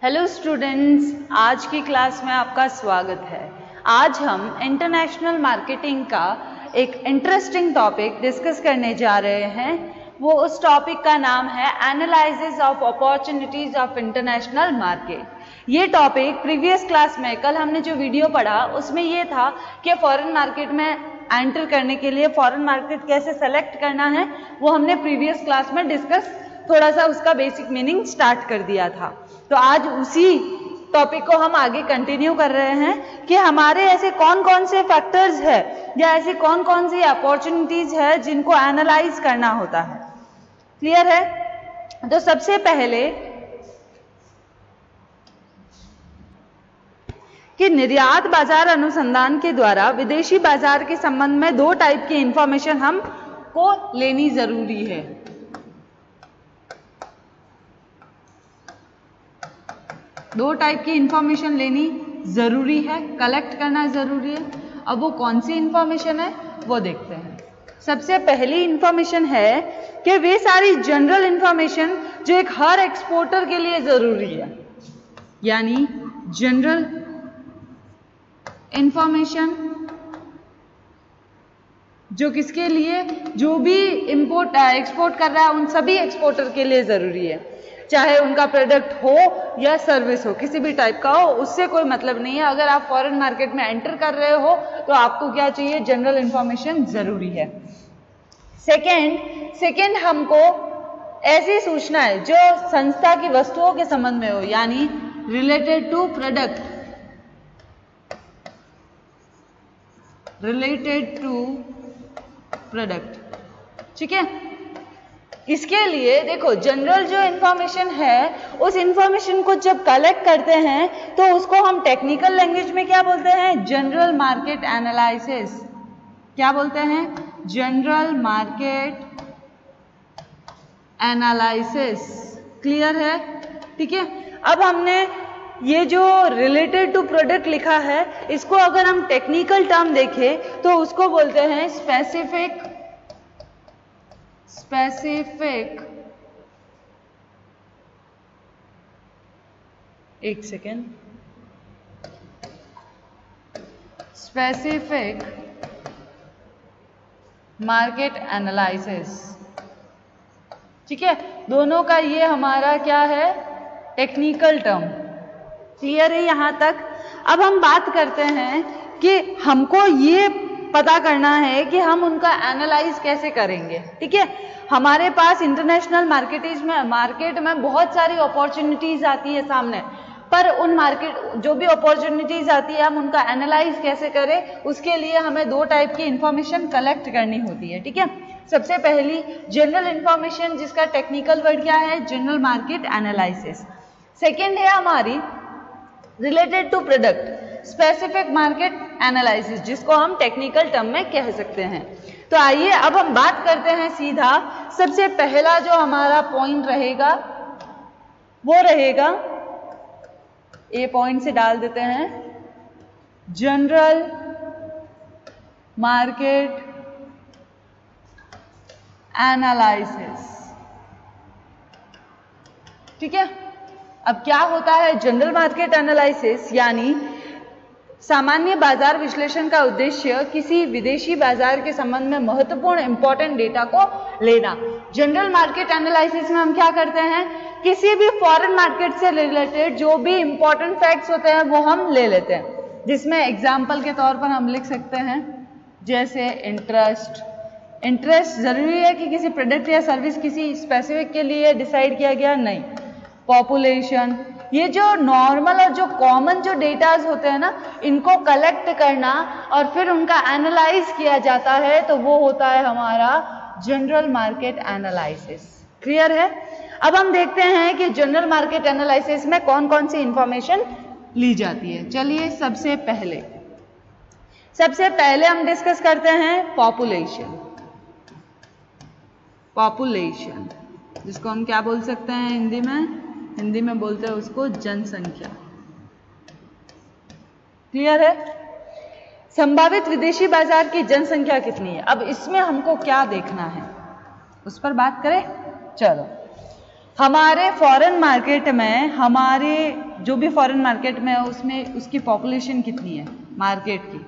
Hello students, आज की class में आपका स्वागत है। आज हम इंटरनेशनल मार्केटिंग का एक इंटरेस्टिंग टॉपिक डिस्कस करने जा रहे हैं। वो उस टॉपिक का नाम है analysis of opportunities of international market. ये टॉपिक प्रीवियस क्लास में कल हमने जो वीडियो पढ़ा उसमें ये था कि फॉरेन मार्केट में एंटर करने के लिए फॉरेन मार्केट कैसे सेलेक्ट करना है, वो हमने प्रीवियस क्लास में डिस्कस थोड़ा सा उसका बेसिक मीनिंग स्टार्ट कर दिया था। तो आज उसी टॉपिक को हम आगे कंटिन्यू कर रहे हैं कि हमारे ऐसे कौन कौन से फैक्टर्स है या ऐसी कौन कौन सी अपॉर्चुनिटीज है जिनको एनालाइज करना होता है। क्लियर है? तो सबसे पहले कि निर्यात बाजार अनुसंधान के द्वारा विदेशी बाजार के संबंध में दो टाइप की इंफॉर्मेशन हमको लेनी जरूरी है। दो टाइप की इंफॉर्मेशन लेनी जरूरी है, कलेक्ट करना जरूरी है। अब वो कौन सी इंफॉर्मेशन है वो देखते हैं। सबसे पहली इंफॉर्मेशन है कि वे सारी जनरल इंफॉर्मेशन जो एक हर एक्सपोर्टर के लिए जरूरी है, यानी जनरल इंफॉर्मेशन जो किसके लिए, जो भी इंपोर्ट एक्सपोर्ट कर रहा है उन सभी एक्सपोर्टर के लिए जरूरी है, चाहे उनका प्रोडक्ट हो या सर्विस हो, किसी भी टाइप का हो, उससे कोई मतलब नहीं है। अगर आप फॉरेन मार्केट में एंटर कर रहे हो तो आपको क्या चाहिए, जनरल इंफॉर्मेशन जरूरी है। सेकेंड हमको ऐसी सूचना है जो संस्था की वस्तुओं के संबंध में हो, यानी रिलेटेड टू प्रोडक्ट, ठीक है। इसके लिए देखो, जनरल जो इंफॉर्मेशन है उस इंफॉर्मेशन को जब कलेक्ट करते हैं तो उसको हम टेक्निकल लैंग्वेज में क्या बोलते हैं, जनरल मार्केट एनालिसिस। क्या बोलते हैं? General market analysis. क्लियर है? ठीक है। अब हमने ये जो रिलेटेड टू प्रोडक्ट लिखा है, इसको अगर हम टेक्निकल टर्म देखें तो उसको बोलते हैं स्पेसिफिक एक सेकेंड, स्पेसिफिक मार्केट एनालिसिस। ठीक है, दोनों का ये हमारा क्या है, टेक्निकल टर्म। क्लियर है यहां तक? अब हम बात करते हैं कि हमको ये पता करना है कि हम उनका एनालाइज कैसे करेंगे। ठीक है, हमारे पास इंटरनेशनल मार्केट में बहुत सारी अपॉर्चुनिटीज आती है सामने, पर उन मार्केट जो भी अपॉर्चुनिटीज आती है हम उनका एनालाइज कैसे करें, उसके लिए हमें दो टाइप की इंफॉर्मेशन कलेक्ट करनी होती है। ठीक है, सबसे पहली जनरल इंफॉर्मेशन, जिसका टेक्निकल वर्ड क्या है, जनरल मार्केट एनालिसिस। सेकेंड है हमारी related to product, specific market analysis, जिसको हम टेक्निकल टर्म में कह सकते हैं। तो आइए अब हम बात करते हैं सीधा। सबसे पहला जो हमारा पॉइंट रहेगा वो रहेगा, ए पॉइंट से डाल देते हैं, जनरल मार्केट एनालिसिस। ठीक है, अब क्या होता है जनरल मार्केट एनालिसिस, यानी सामान्य बाजार विश्लेषण का उद्देश्य किसी विदेशी बाजार के संबंध में महत्वपूर्ण इंपॉर्टेंट डेटा को लेना। जनरल मार्केट एनालिसिस में हम क्या करते हैं, किसी भी फॉरेन मार्केट से रिलेटेड जो भी इंपॉर्टेंट फैक्ट्स होते हैं वो हम ले लेते हैं, जिसमें एग्जाम्पल के तौर पर हम लिख सकते हैं जैसे इंटरेस्ट जरूरी है कि किसी प्रोडक्ट या सर्विस किसी स्पेसिफिक के लिए डिसाइड किया गया, नहीं। पॉपुलेशन, ये जो नॉर्मल और जो कॉमन जो डेटाज होते हैं ना, इनको कलेक्ट करना और फिर उनका एनालाइज किया जाता है, तो वो होता है हमारा जनरल मार्केट एनालिसिस। क्लियर है? अब हम देखते हैं कि जनरल मार्केट एनालिसिस में कौन कौन सी इंफॉर्मेशन ली जाती है। चलिए सबसे पहले हम डिस्कस करते हैं पॉपुलेशन, जिसको हम क्या बोल सकते हैं हिंदी में बोलते हैं उसको जनसंख्या। क्लियर है? संभावित विदेशी बाजार की जनसंख्या कितनी है, अब इसमें हमको क्या देखना है उस पर बात करें। चलो, हमारे फॉरेन मार्केट में, हमारे जो भी फॉरेन मार्केट में है उसमें उसकी पॉपुलेशन कितनी है मार्केट की,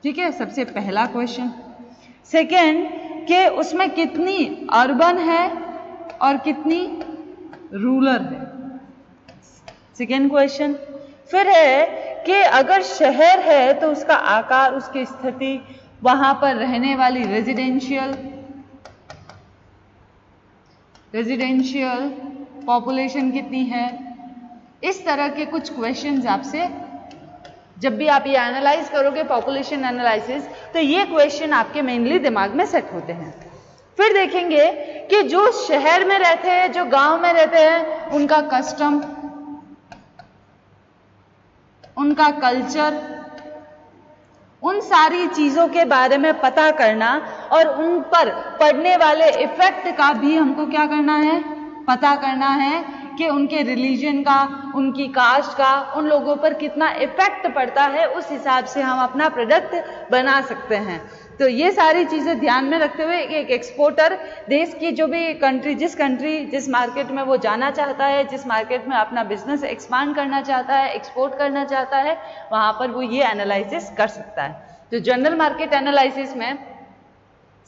ठीक है, सबसे पहला क्वेश्चन। सेकेंड कि उसमें कितनी अर्बन है और कितनी रूरल है, सेकेंड क्वेश्चन। फिर है कि अगर शहर है तो उसका आकार, उसकी स्थिति, वहां पर रहने वाली रेजिडेंशियल पॉपुलेशन कितनी है। इस तरह के कुछ क्वेश्चंस आपसे, जब भी आप ये एनालाइज करोगे पॉपुलेशन एनालिसिस, तो ये क्वेश्चन आपके मेनली दिमाग में सेट होते हैं। फिर देखेंगे कि जो शहर में रहते हैं, जो गांव में रहते हैं, उनका कस्टम, उनका कल्चर, उन सारी चीजों के बारे में पता करना और उन पर पड़ने वाले इफेक्ट का भी हमको क्या करना है, पता करना है कि उनके रिलीजन का, उनकी कास्ट का उन लोगों पर कितना इफेक्ट पड़ता है, उस हिसाब से हम अपना प्रोडक्ट बना सकते हैं। तो ये सारी चीजें ध्यान में रखते हुए एक एक्सपोर्टर देश की जो भी कंट्री, जिस मार्केट में वो जाना चाहता है, जिस मार्केट में अपना बिजनेस एक्सपांड करना चाहता है, एक्सपोर्ट करना चाहता है, वहां पर वो ये एनालिसिस कर सकता है। तो जनरल मार्केट एनालिसिस में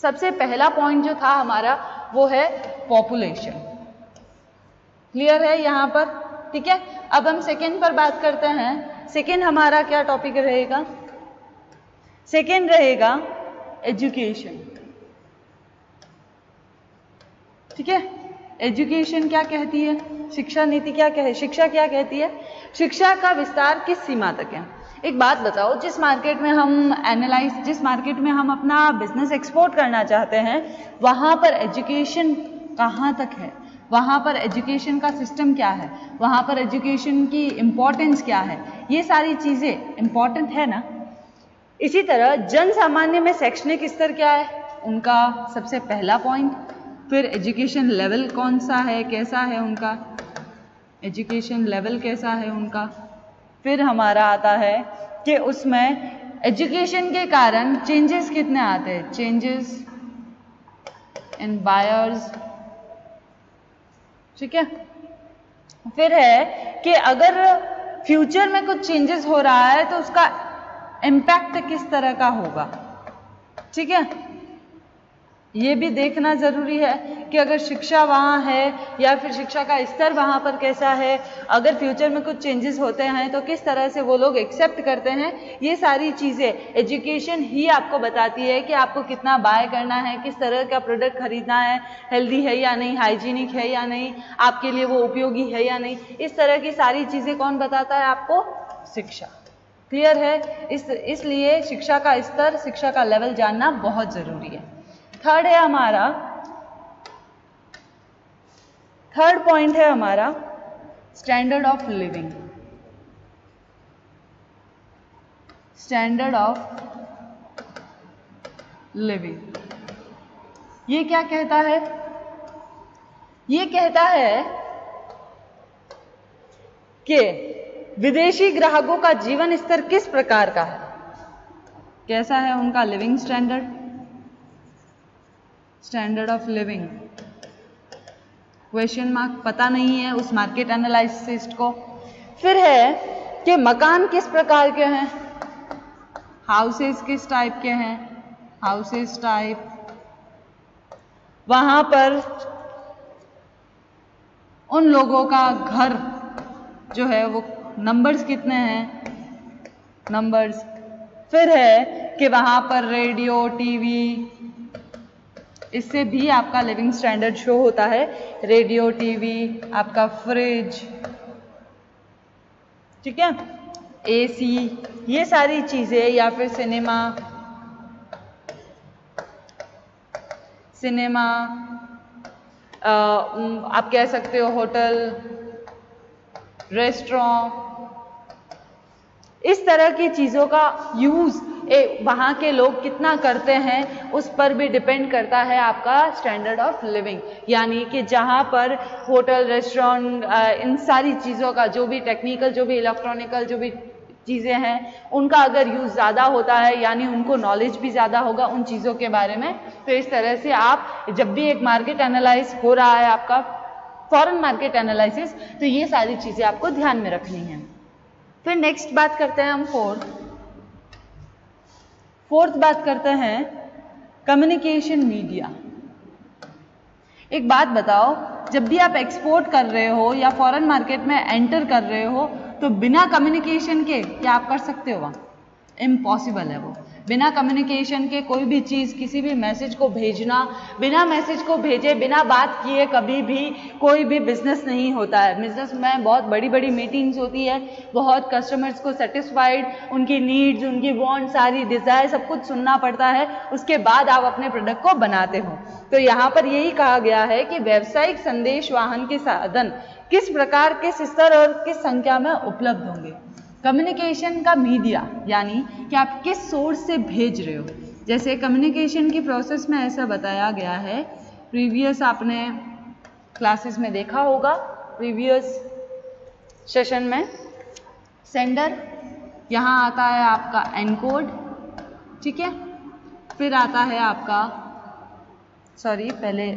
सबसे पहला पॉइंट जो था हमारा वो है पॉपुलेशन। क्लियर है यहाँ पर, ठीक है। अब हम सेकेंड पर बात करते हैं। सेकेंड हमारा क्या टॉपिक रहेगा, सेकेंड रहेगा एजुकेशन, ठीक है। एजुकेशन क्या कहती है, शिक्षा नीति क्या कहे, शिक्षा क्या कहती है, शिक्षा का विस्तार किस सीमा तक है। एक बात बताओ, जिस मार्केट में हम अपना बिजनेस एक्सपोर्ट करना चाहते हैं, वहां पर एजुकेशन कहाँ तक है, वहां पर एजुकेशन का सिस्टम क्या है, वहां पर एजुकेशन की इंपॉर्टेंस क्या है, ये सारी चीजें इंपॉर्टेंट है ना। इसी तरह जन सामान्य में शैक्षणिक स्तर क्या है, उनका सबसे पहला पॉइंट। फिर एजुकेशन लेवल कौन सा है, कैसा है उनका, एजुकेशन लेवल कैसा है उनका। फिर हमारा आता है कि उसमें एजुकेशन के कारण चेंजेस कितने आते हैं, चेंजेस इन बायर्स, ठीक है। फिर है कि अगर फ्यूचर में कुछ चेंजेस हो रहा है तो उसका इम्पैक्ट किस तरह का होगा, ठीक है। ये भी देखना जरूरी है कि अगर शिक्षा वहाँ है या फिर शिक्षा का स्तर वहाँ पर कैसा है, अगर फ्यूचर में कुछ चेंजेस होते हैं तो किस तरह से वो लोग एक्सेप्ट करते हैं। ये सारी चीज़ें एजुकेशन ही आपको बताती है कि आपको कितना बाय करना है, किस तरह का प्रोडक्ट खरीदना है, हेल्दी है या नहीं, हाइजीनिक है या नहीं, आपके लिए वो उपयोगी है या नहीं। इस तरह की सारी चीज़ें कौन बताता है आपको, शिक्षा। क्लियर है। इसलिए शिक्षा का स्तर, शिक्षा का लेवल जानना बहुत जरूरी है। थर्ड है हमारा, थर्ड पॉइंट है हमारा standard of living. Standard of living ये क्या कहता है, ये कहता है कि विदेशी ग्राहकों का जीवन स्तर किस प्रकार का है, कैसा है उनका living standard, standard of living. Question mark, पता नहीं है उस मार्केट एनालिसिस्ट को। फिर है कि मकान किस प्रकार के हैं, हाउसेस किस टाइप के हैं, हाउसेस टाइप, वहां पर उन लोगों का घर जो है वो नंबर्स कितने हैं, नंबर्स। फिर है कि वहां पर रेडियो, टीवी, इससे भी आपका लिविंग स्टैंडर्ड शो होता है। रेडियो, टीवी, आपका फ्रिज, ठीक है, एसी, ये सारी चीजें, या फिर सिनेमा, आप कह सकते हो होटल, रेस्टोरेंट, इस तरह की चीजों का यूज वहाँ के लोग कितना करते हैं उस पर भी डिपेंड करता है आपका स्टैंडर्ड ऑफ लिविंग। यानी कि जहाँ पर होटल, रेस्टोरेंट, इन सारी चीज़ों का जो भी टेक्निकल, जो भी इलेक्ट्रॉनिकल, जो भी चीज़ें हैं, उनका अगर यूज़ ज़्यादा होता है, यानी उनको नॉलेज भी ज़्यादा होगा उन चीज़ों के बारे में। तो इस तरह से आप जब भी एक मार्केट एनालाइज हो रहा है आपका, फॉरेन मार्केट एनालिसिस। तो ये सारी चीजें आपको ध्यान में रखनी है। फिर नेक्स्ट बात करते हैं हम फोर्थ बात करते हैं कम्युनिकेशन मीडिया। एक बात बताओ, जब भी आप एक्सपोर्ट कर रहे हो या फॉरेन मार्केट में एंटर कर रहे हो तो बिना कम्युनिकेशन के क्या आप कर सकते हो? इम्पॉसिबल है वो। बिना कम्युनिकेशन के कोई भी चीज़, किसी भी मैसेज को भेजना, बिना मैसेज को भेजे, बिना बात किए कभी भी कोई भी बिजनेस नहीं होता है। बिजनेस में बहुत बड़ी बड़ी मीटिंग्स होती है, बहुत कस्टमर्स को सेटिस्फाइड, उनकी नीड्स, उनकी वांट, सारी डिज़ायर, सब कुछ सुनना पड़ता है, उसके बाद आप अपने प्रोडक्ट को बनाते हो। तो यहाँ पर यही कहा गया है कि व्यावसायिक संदेश वाहन के साधन किस प्रकार, किस स्तर और किस संख्या में उपलब्ध होंगे। कम्युनिकेशन का मीडिया यानी कि आप किस सोर्स से भेज रहे हो। जैसे कम्युनिकेशन की प्रोसेस में ऐसा बताया गया है, प्रीवियस आपने क्लासेस में देखा होगा, प्रीवियस सेशन में सेंडर, यहाँ आता है आपका एनकोड, ठीक है, फिर आता है आपका पहले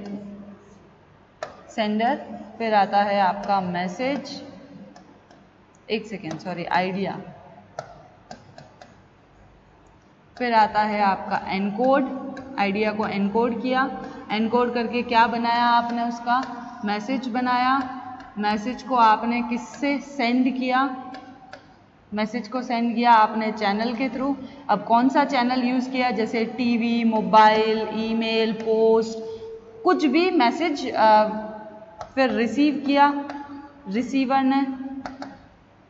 सेंडर, फिर आता है आपका मैसेज, आइडिया, फिर आता है आपका एनकोड, आइडिया को एनकोड किया, एनकोड करके क्या बनाया आपने, उसका मैसेज बनाया, मैसेज को आपने किससे सेंड किया, मैसेज को सेंड किया आपने चैनल के थ्रू। अब कौन सा चैनल यूज़ किया, जैसे टीवी, मोबाइल, ईमेल, पोस्ट, कुछ भी मैसेज, फिर रिसीव किया रिसीवर ने,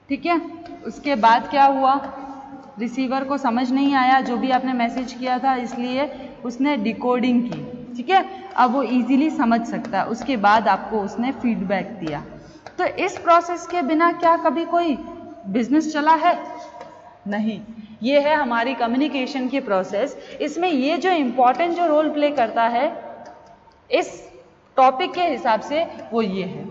ठीक है। उसके बाद क्या हुआ, रिसीवर को समझ नहीं आया जो भी आपने मैसेज किया था, इसलिए उसने डिकोडिंग की, ठीक है, अब वो इजीली समझ सकता है। उसके बाद आपको उसने फीडबैक दिया। तो इस प्रोसेस के बिना क्या कभी कोई बिजनेस चला है? नहीं। ये है हमारी कम्युनिकेशन की प्रोसेस। इसमें ये जो इम्पोर्टेंट जो रोल प्ले करता है इस टॉपिक के हिसाब से वो ये है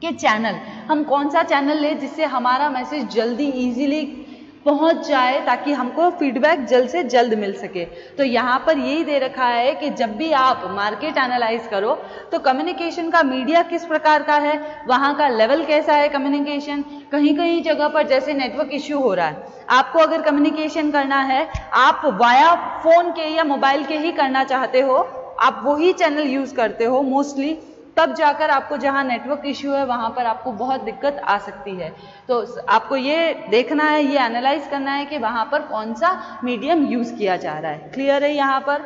कि चैनल, हम कौन सा चैनल ले जिससे हमारा मैसेज जल्दी इजीली पहुंच जाए, ताकि हमको फीडबैक जल्द से जल्द मिल सके। तो यहाँ पर यही दे रखा है कि जब भी आप मार्केट एनालाइज करो तो कम्युनिकेशन का मीडिया किस प्रकार का है, वहाँ का लेवल कैसा है कम्युनिकेशन। कहीं कहीं जगह पर जैसे नेटवर्क इश्यू हो रहा है, आपको अगर कम्युनिकेशन करना है, आप वाया फोन के या मोबाइल के ही करना चाहते हो, आप वही चैनल यूज करते हो मोस्टली, तब जाकर आपको जहां नेटवर्क इश्यू है वहां पर आपको बहुत दिक्कत आ सकती है। तो आपको ये देखना है, ये एनालाइज करना है कि वहां पर कौन सा मीडियम यूज किया जा रहा है। क्लियर है यहाँ पर?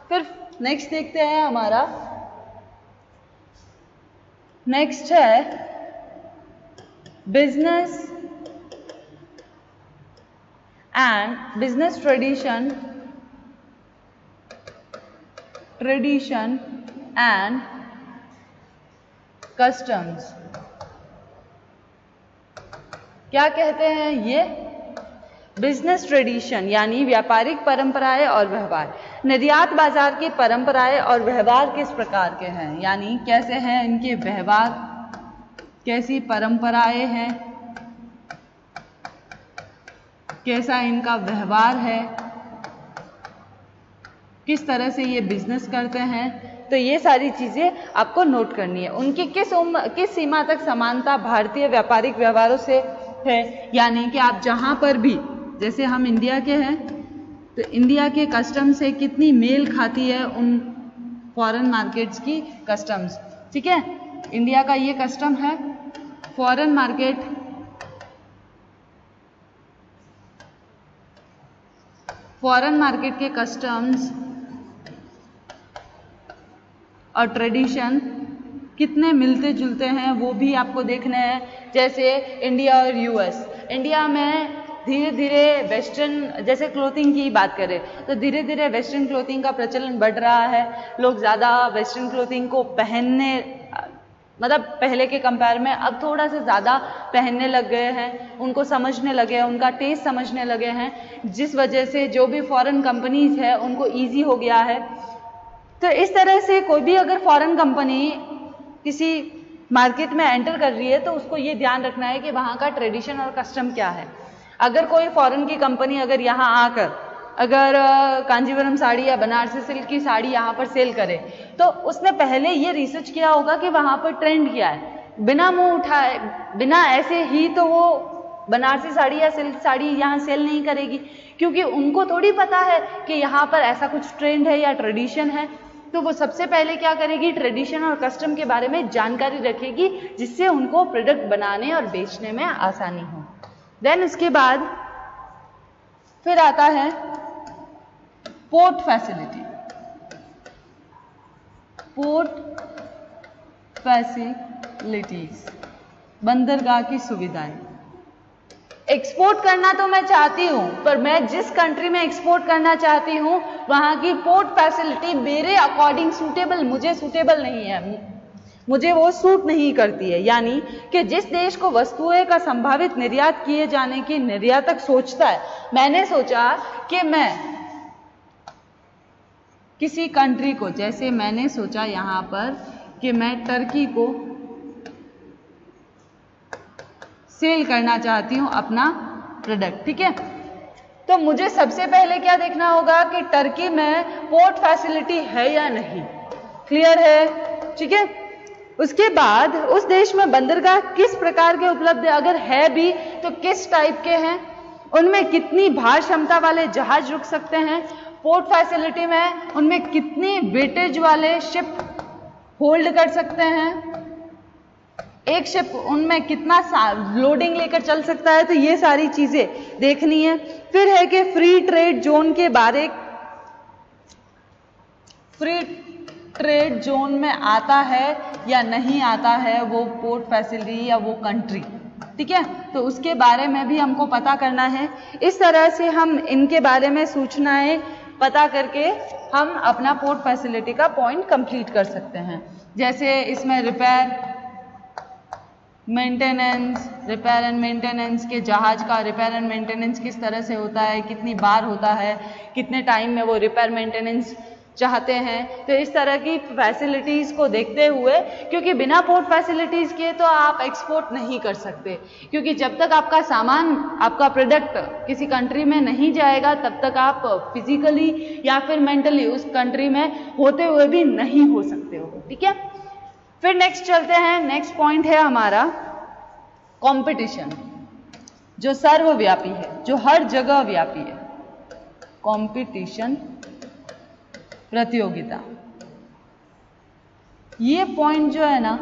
फिर नेक्स्ट देखते हैं, हमारा नेक्स्ट है business and business tradition and customs. क्या कहते हैं ये? बिजनेस ट्रेडिशन यानी व्यापारिक परंपराएं और व्यवहार। निर्यात बाजार की परंपराएं और व्यवहार किस प्रकार के हैं, यानी कैसे हैं इनके व्यवहार, कैसी परंपराएं हैं, कैसा इनका व्यवहार है, किस तरह से ये बिजनेस करते हैं। तो ये सारी चीजें आपको नोट करनी है। उनकी किस सीमा तक समानता भारतीय व्यापारिक व्यवहारों से है, यानी कि आप जहां पर भी, जैसे हम इंडिया के हैं तो इंडिया के कस्टम से कितनी मेल खाती है उन फॉरेन मार्केट्स की कस्टम्स, ठीक है। इंडिया का ये कस्टम है, फॉरेन मार्केट के कस्टम्स और ट्रेडिशन कितने मिलते जुलते हैं वो भी आपको देखना है। जैसे इंडिया और यूएस, इंडिया में धीरे धीरे वेस्टर्न, जैसे क्लोथिंग की बात करें तो धीरे धीरे वेस्टर्न क्लोथिंग का प्रचलन बढ़ रहा है। लोग ज़्यादा वेस्टर्न क्लोथिंग को पहनने, मतलब पहले के कंपेयर में अब थोड़ा सा ज़्यादा पहनने लग गए हैं, उनको समझने लगे हैं, उनका टेस्ट समझने लगे हैं, जिस वजह से जो भी फॉरेन कंपनीज है उनको ईजी हो गया है। तो इस तरह से कोई भी अगर फॉरेन कंपनी किसी मार्केट में एंटर कर रही है तो उसको ये ध्यान रखना है कि वहाँ का ट्रेडिशन और कस्टम क्या है। अगर कोई फॉरेन की कंपनी अगर यहाँ आकर अगर कांजीवरम साड़ी या बनारसी सिल्क की साड़ी यहाँ पर सेल करे तो उसने पहले ये रिसर्च किया होगा कि वहाँ पर ट्रेंड क्या है। बिना मुंह उठाए, बिना ऐसे ही तो वो बनारसी साड़ी या सिल्क साड़ी यहाँ सेल नहीं करेगी, क्योंकि उनको थोड़ी पता है कि यहाँ पर ऐसा कुछ ट्रेंड है या ट्रेडिशन है। तो वो सबसे पहले क्या करेगी, ट्रेडिशन और कस्टम के बारे में जानकारी रखेगी, जिससे उनको प्रोडक्ट बनाने और बेचने में आसानी हो। देन उसके बाद फिर आता है पोर्ट फैसिलिटी। पोर्ट फैसिलिटीज, बंदरगाह की सुविधाएं। एक्सपोर्ट करना तो मैं चाहती हूं, पर मैं जिस कंट्री में एक्सपोर्ट करना चाहती हूं वहां की पोर्ट फैसिलिटी मेरे अकॉर्डिंग सूटेबल, मुझे सूटेबल नहीं है, मुझे वो सूट नहीं करती है। यानी कि जिस देश को वस्तुएं का संभावित निर्यात किए जाने की निर्यातक सोचता है, मैंने सोचा कि मैं किसी कंट्री को, जैसे मैंने सोचा यहां पर कि मैं टर्की को सेल करना चाहती हूं अपना प्रोडक्ट, ठीक है। तो मुझे सबसे पहले क्या देखना होगा कि टर्की में पोर्ट फैसिलिटी है या नहीं, क्लियर है, ठीक है। उसके बाद उस देश में बंदरगाह किस प्रकार के उपलब्ध है, अगर है भी तो किस टाइप के हैं, उनमें कितनी भार क्षमता वाले जहाज रुक सकते हैं, पोर्ट फैसिलिटी में उनमें कितनी वेटेज वाले शिप होल्ड कर सकते हैं, एक शिप उनमें कितना लोडिंग लेकर चल सकता है। तो ये सारी चीजें देखनी है। फिर है कि फ्री ट्रेड जोन के बारे, फ्री ट्रेड जोन में आता है या नहीं आता है वो पोर्ट फैसिलिटी या वो कंट्री, ठीक है। तो उसके बारे में भी हमको पता करना है। इस तरह से हम इनके बारे में सूचनाएं पता करके हम अपना पोर्ट फैसिलिटी का पॉइंट कंप्लीट कर सकते हैं। जैसे इसमें repair maintenance, repair and maintenance के जहाज का रिपेयर एंड मेंटेनेंस किस तरह से होता है, कितनी बार होता है, कितने टाइम में वो रिपेयर मेंटेनेंस चाहते हैं। तो इस तरह की फैसिलिटीज़ को देखते हुए, क्योंकि बिना पोर्ट फैसिलिटीज़ के तो आप एक्सपोर्ट नहीं कर सकते, क्योंकि जब तक आपका सामान, आपका प्रोडक्ट किसी कंट्री में नहीं जाएगा तब तक आप फिजिकली या फिर मेंटली उस कंट्री में होते हुए भी नहीं हो सकते हो, ठीक है। फिर नेक्स्ट चलते हैं, नेक्स्ट पॉइंट है हमारा कंपटीशन, जो सर्वव्यापी है, जो हर जगह व्यापी है। कंपटीशन, प्रतियोगिता, ये पॉइंट जो है ना,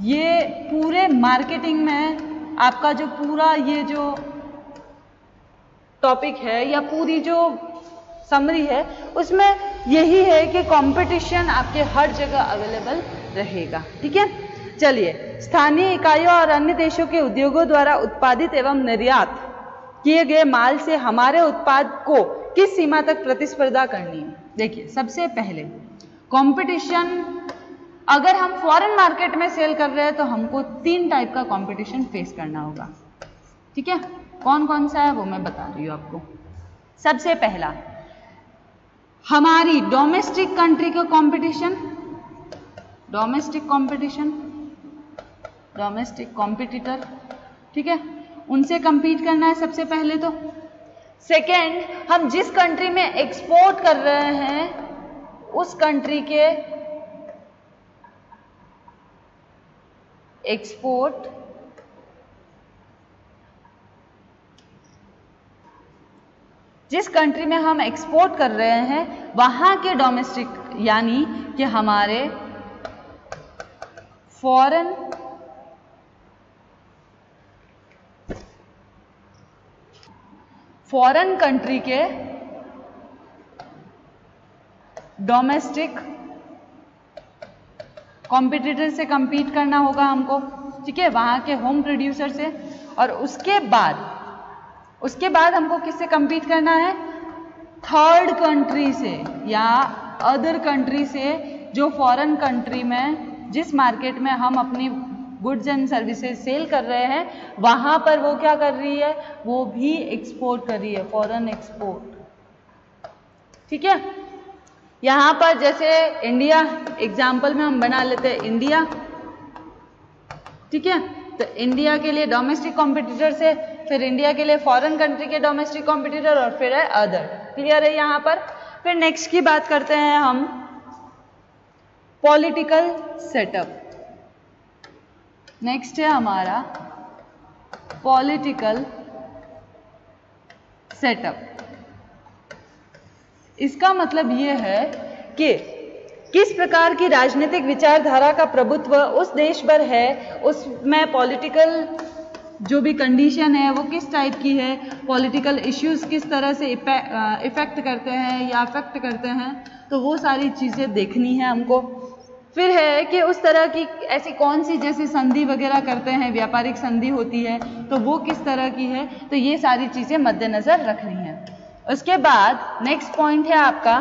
ये पूरे मार्केटिंग में आपका जो पूरा ये जो टॉपिक है या पूरी जो समरी है उसमें यही है कि कंपटीशन आपके हर जगह अवेलेबल रहेगा, ठीक है। चलिए, स्थानीय इकाइयों और अन्य देशों के उद्योगों द्वारा उत्पादित एवं निर्यात किए गए माल से हमारे उत्पाद को किस सीमा तक प्रतिस्पर्धा करनी है। देखिए, सबसे पहले कंपटीशन, अगर हम फॉरेन मार्केट में सेल कर रहे हैं तो हमको 3 टाइप का कंपटीशन फेस करना होगा, ठीक है। कौन कौन सा है वो मैं बता रही हूँ आपको। सबसे पहला हमारी डोमेस्टिक कंट्री का competition, domestic competition, domestic competitor, ठीक है, उनसे compete करना है सबसे पहले। तो सेकेंड, हम जिस कंट्री में एक्सपोर्ट कर रहे हैं उस कंट्री के एक्सपोर्ट जिस कंट्री में हम एक्सपोर्ट कर रहे हैं वहां के डोमेस्टिक, यानी कि हमारे फॉरेन कंट्री के डोमेस्टिक कॉम्पिटिटर से compete करना होगा हमको, ठीक है, वहां के होम प्रोड्यूसर से। और उसके बाद हमको किससे compete करना है, थर्ड कंट्री से या अदर कंट्री से, जो फॉरेन कंट्री में, जिस मार्केट में हम अपनी गुड्स एंड सर्विसेज सेल कर रहे हैं वहां पर वो क्या कर रही है, वो भी एक्सपोर्ट कर रही है, फॉरेन एक्सपोर्ट, ठीक है। यहां पर जैसे इंडिया एग्जाम्पल में हम बना लेते हैं इंडिया, ठीक है। तो इंडिया के लिए डोमेस्टिक कॉम्पिटिटर से फिर इंडिया के लिए फॉरेन कंट्री के डोमेस्टिक कॉम्पिटिटर और फिर है अदर। क्लियर है यहाँ पर। फिर नेक्स्ट की बात करते हैं हम पॉलिटिकल सेटअप। नेक्स्ट है हमारा पॉलिटिकल सेटअप। इसका मतलब ये है कि किस प्रकार की राजनीतिक विचारधारा का प्रभुत्व उस देश पर है, उसमें पॉलिटिकल जो भी कंडीशन है वो किस टाइप की है, पॉलिटिकल इश्यूज किस तरह से इफेक्ट करते हैं या अफेक्ट करते हैं, तो वो सारी चीज़ें देखनी है हमको। फिर है कि उस तरह की ऐसी कौन सी जैसे संधि वगैरह करते हैं, व्यापारिक संधि होती है तो वो किस तरह की है, तो ये सारी चीज़ें मद्देनज़र रखनी है। उसके बाद नेक्स्ट पॉइंट है आपका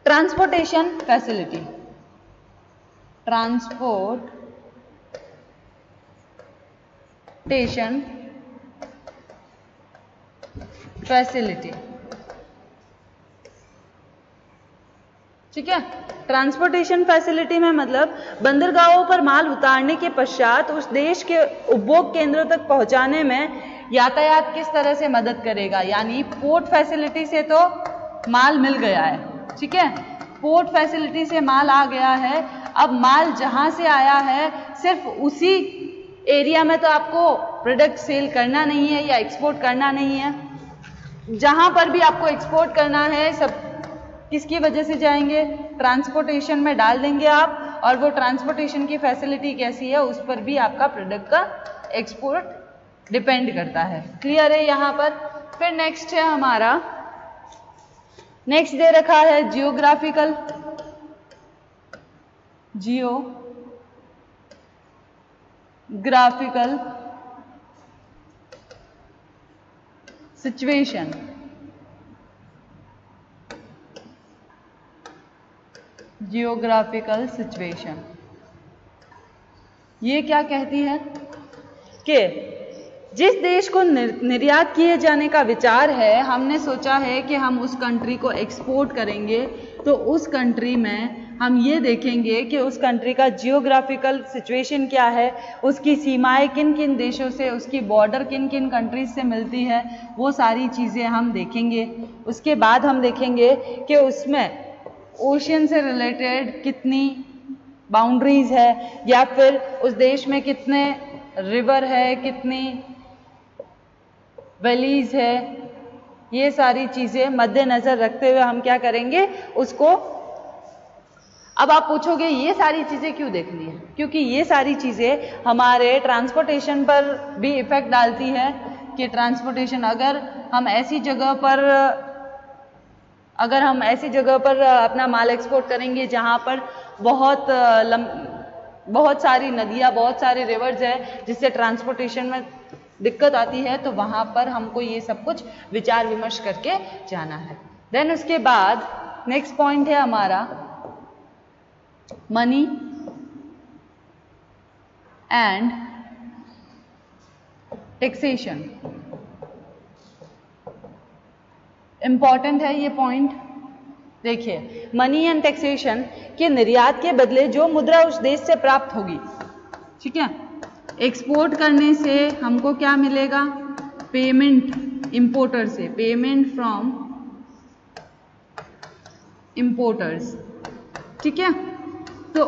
ट्रांसपोर्टेशन फैसिलिटी। ट्रांसपोर्टेशन फैसिलिटी, ठीक है। ट्रांसपोर्टेशन फैसिलिटी में मतलब बंदरगाहों पर माल उतारने के पश्चात उस देश के उपभोग केंद्रों तक पहुंचाने में यातायात किस तरह से मदद करेगा। यानी पोर्ट फैसिलिटी से तो माल मिल गया है, ठीक है, पोर्ट फैसिलिटी से माल आ गया है, अब माल जहां से आया है सिर्फ उसी एरिया में तो आपको प्रोडक्ट सेल करना नहीं है या एक्सपोर्ट करना नहीं है, जहां पर भी आपको एक्सपोर्ट करना है सब किसकी वजह से जाएंगे, ट्रांसपोर्टेशन में डाल देंगे आप, और वो ट्रांसपोर्टेशन की फैसिलिटी कैसी है उस पर भी आपका प्रोडक्ट का एक्सपोर्ट डिपेंड करता है। क्लियर है यहाँ पर। फिर नेक्स्ट है हमारा, नेक्स्ट दे रखा है जियोग्राफिकल सिचुएशन। जियोग्राफिकल सिचुएशन ये क्या कहती है कि जिस देश को निर्यात किए जाने का विचार है, हमने सोचा है कि हम उस कंट्री को एक्सपोर्ट करेंगे, तो उस कंट्री में हम ये देखेंगे कि उस कंट्री का जियोग्राफिकल सिचुएशन क्या है, उसकी सीमाएं किन किन देशों से, उसकी बॉर्डर किन किन कंट्रीज से मिलती है, वो सारी चीज़ें हम देखेंगे। उसके बाद हम देखेंगे कि उसमें ओशियन से रिलेटेड कितनी बाउंड्रीज है, या फिर उस देश में कितने रिवर है, कितनी वैलीज है, ये सारी चीज़ें मद्देनज़र रखते हुए हम क्या करेंगे उसको। अब आप पूछोगे ये सारी चीज़ें क्यों देखनी है, क्योंकि ये सारी चीज़ें हमारे ट्रांसपोर्टेशन पर भी इफेक्ट डालती है कि ट्रांसपोर्टेशन अगर हम ऐसी जगह पर अपना माल एक्सपोर्ट करेंगे जहाँ पर बहुत सारी नदियाँ, बहुत सारे रिवर्स है जिससे ट्रांसपोर्टेशन में दिक्कत आती है, तो वहाँ पर हमको ये सब कुछ विचार विमर्श करके जाना है। देन उसके बाद नेक्स्ट पॉइंट है हमारा मनी एंड टैक्सेशन। इंपॉर्टेंट है ये पॉइंट। देखिए, मनी एंड टैक्सेशन के निर्यात के बदले जो मुद्रा उस देश से प्राप्त होगी, ठीक है, एक्सपोर्ट करने से हमको क्या मिलेगा, पेमेंट इंपोर्टर से, पेमेंट फ्रॉम इंपोर्टर्स, ठीक है। तो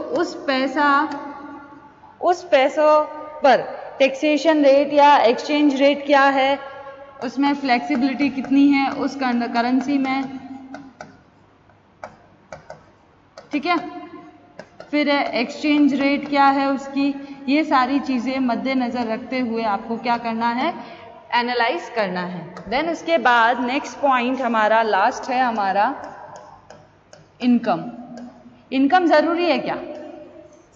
उस पैसों पर टैक्सेशन रेट या एक्सचेंज रेट क्या है, उसमें फ्लेक्सिबिलिटी कितनी है उस करेंसी में, ठीक है। फिर एक्सचेंज रेट क्या है उसकी, ये सारी चीज़ें मद्देनज़र रखते हुए आपको क्या करना है, एनालाइज करना है। देन उसके बाद नेक्स्ट पॉइंट हमारा लास्ट है हमारा इनकम। इनकम ज़रूरी है क्या,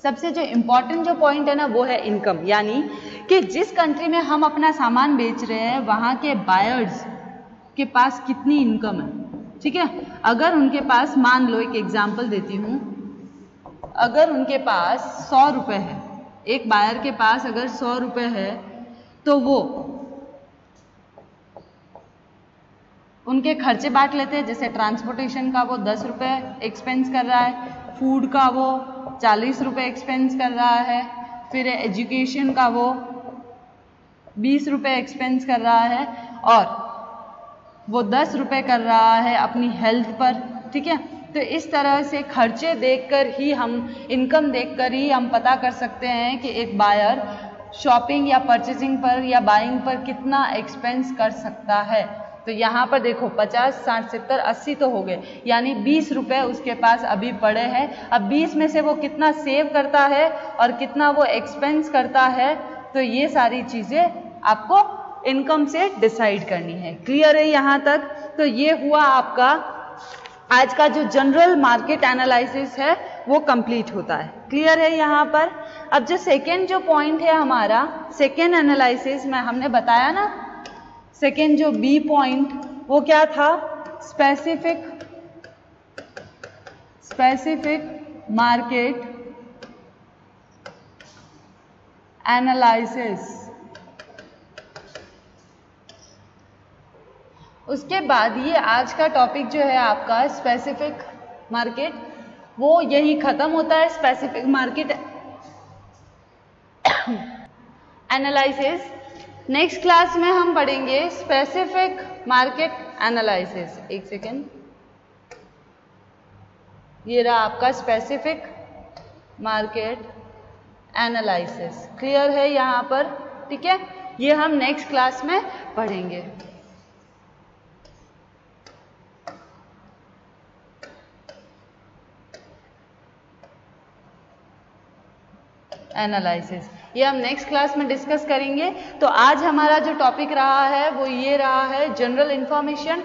सबसे जो इम्पॉर्टेंट जो पॉइंट है ना वो है इनकम। यानी कि जिस कंट्री में हम अपना सामान बेच रहे हैं वहाँ के बायर्स के पास कितनी इनकम है, ठीक है। अगर उनके पास, मान लो एक एग्जांपल देती हूँ, अगर उनके पास 100 रुपये है, एक बायर के पास अगर 100 रुपये है, तो वो उनके खर्चे बांट लेते हैं। जैसे ट्रांसपोर्टेशन का वो 10 रुपये एक्सपेंस कर रहा है, फूड का वो 40 रुपये एक्सपेंस कर रहा है, फिर एजुकेशन का वो 20 रुपये एक्सपेंस कर रहा है और वो 10 रुपये कर रहा है अपनी हेल्थ पर, ठीक है। तो इस तरह से खर्चे देखकर ही हम, इनकम देखकर ही हम पता कर सकते हैं कि एक बायर शॉपिंग या परचेजिंग पर या बाइंग पर कितना एक्सपेंस कर सकता है। तो यहाँ पर देखो 50, 60, 70, 80 तो हो गए, यानी 20 रुपये उसके पास अभी पड़े हैं। अब 20 में से वो कितना सेव करता है और कितना वो एक्सपेंस करता है, तो ये सारी चीज़ें आपको इनकम से डिसाइड करनी है। क्लियर है यहाँ तक? तो ये हुआ आपका आज का जो जनरल मार्केट एनालिसिस है वो कंप्लीट होता है। क्लियर है यहाँ पर? अब जो सेकेंड जो पॉइंट है हमारा, सेकेंड एनालिसिस में हमने बताया ना, सेकेंड जो बी पॉइंट वो क्या था? Specific market analysis. उसके बाद ये आज का टॉपिक जो है आपका स्पेसिफिक मार्केट, वो यही खत्म होता है। Specific market analysis next class में हम पढ़ेंगे स्पेसिफिक मार्केट एनालिसिस। एक सेकेंड, ये रहा आपका स्पेसिफिक मार्केट एनालिसिस। क्लियर है यहाँ पर? ठीक है, ये हम नेक्स्ट क्लास में पढ़ेंगे। एनालिसिस ये हम नेक्स्ट क्लास में डिस्कस करेंगे। तो आज हमारा जो टॉपिक रहा है वो ये रहा है general information,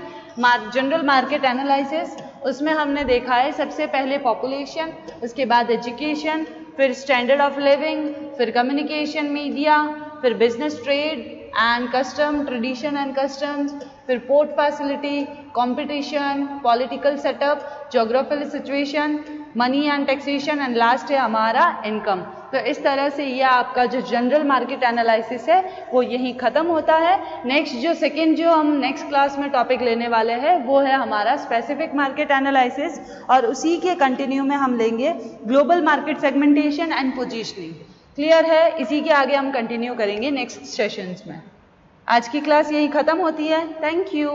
general market analysis. उसमें हमने देखा है सबसे पहले पॉपुलेशन, उसके बाद एजुकेशन, फिर स्टैंडर्ड ऑफ लिविंग, फिर कम्युनिकेशन मीडिया, फिर business trade and custom, tradition and customs, फिर port facility, competition, political setup, geographical situation, money and taxation and last है हमारा इनकम। तो इस तरह से ये आपका जो जनरल मार्केट एनालिसिस है वो यहीं ख़त्म होता है। नेक्स्ट जो सेकंड जो हम नेक्स्ट क्लास में टॉपिक लेने वाले हैं वो है हमारा स्पेसिफिक मार्केट एनालिसिस, और उसी के कंटिन्यू में हम लेंगे global market segmentation and positioning. Clear है? इसी के आगे हम कंटिन्यू करेंगे नेक्स्ट सेशंस में। आज की क्लास यही ख़त्म होती है। Thank you.